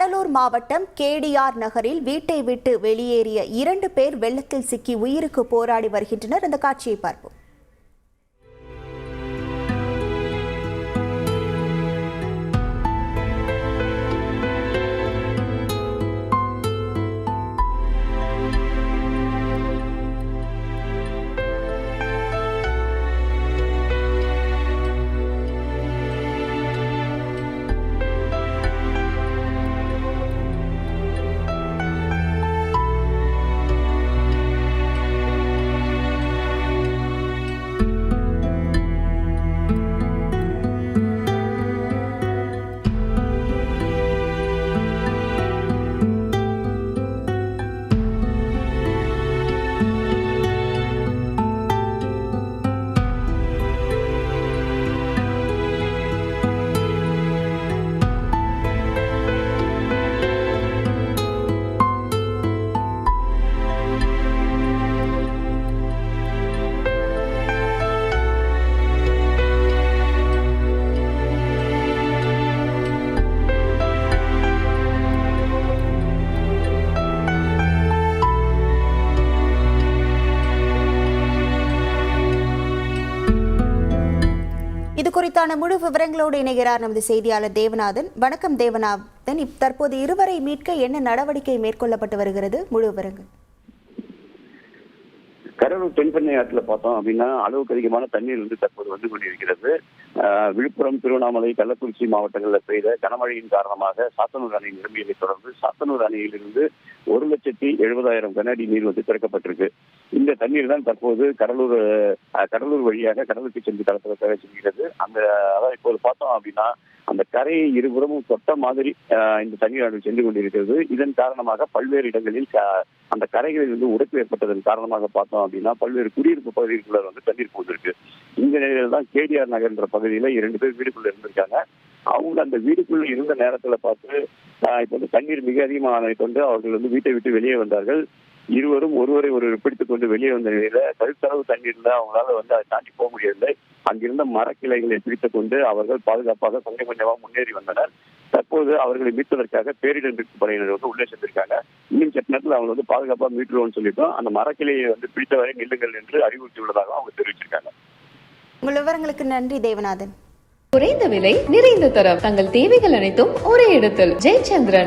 கடலூர் மாவட்டம் கேடிஆர் நகரில் வீட்டை விட்டு வெளியேறிய 2 பேர் வெள்ளத்தில் சிக்கி உயிருக்கு போராடி வருகின்றனர். அந்த காட்சியை பார்ப்போம். இது குறித்தான முழு விவரங்களோடு இணைகிறார் நமது செய்தியாளர் தேவநாதன். வணக்கம் தேவநாதன். தற்போது இருவரை மீட்க என்ன நடவடிக்கை மேற்கொள்ளப்பட்டு வருகிறது? முழு விவரங்கள். கடலூர் தென்பெண்ணை ஆற்றுல பார்த்தோம் அப்படின்னா அளவுக்கு அதிகமான தண்ணீர் தற்போது வந்து கொண்டிருக்கிறது. விழுப்புரம், திருவண்ணாமலை, கள்ளக்குறிச்சி மாவட்டங்களில் பெய்த கனமழையின் காரணமாக சாத்தனூர் அணை நிரம்பியதை தொடர்ந்து சாத்தனூர் அணையிலிருந்து 1,70,000 கன அடி நீர் திறக்கப்பட்டிருக்கு. இந்த தண்ணீர் தான் தற்போது கடலூர் வழியாக கடலுக்கு சென்று கடற்கரை செல்கிறது. அதாவது இப்போது பார்த்தோம் அப்படின்னா அந்த கரையை இருபுறமும் தொட்ட மாதிரி இந்த தண்ணீர் சென்று கொண்டிருக்கிறது. இதன் காரணமாக பல்வேறு இடங்களில் அந்த கரைகளில் உடைப்பு ஏற்பட்டதன் காரணமாக பார்த்தோம் அப்படின்னா பல்வேறு குடியிருப்பு பகுதிகளுக்குள்ள தண்ணீர் போந்திருக்கு. இந்த நிலையில தான் கேடிஆர் நகர் என்ற பகுதியில 2 பேர் வீடுக்குள்ள இருந்திருக்காங்க. அவங்க அந்த வீடுக்குள்ள இருந்த நேரத்துல பார்த்து இப்போ தண்ணீர் மிக அதிகமானதை கொண்டு அவர்கள் வீட்டை விட்டு வெளியே வந்தார்கள். இருவரும் ஒருவரை பிடித்துக் கொண்டு வெளியே வந்த நிலையில கழுத்தளவு தண்ணீர்ல அவங்களால அதை தாண்டி போக முடியவில்லை. அங்கிருந்த மரக்கிளைகளை பிடித்துக் கொண்டு அவர்கள் பாதுகாப்பாக கொஞ்சம் கொஞ்சமாக முன்னேறி வந்தனர். தற்போது அவர்களை மீட்பதற்காக பேரிடர் மீட்பு படையினர் உள்ளே சென்றிருக்காங்க. இன்னும் சற்று நேரத்தில் அவங்க பாதுகாப்பாக மீட்டுருவோம்னு சொல்லிட்டோம். அந்த மரக்கிளையை பிடித்தவரை நில்லுங்கள் என்று அறிவுறுத்தியுள்ளதாக அவங்க தெரிவிச்சிருக்காங்க. உங்கள் விவரங்களுக்கு நன்றி தேவநாதன். குறைந்த விலை, நிறைந்த தரம், தங்கள் தேவைகள் அனைத்தும் ஒரே இடத்தில். ஜெயச்சந்திரன்.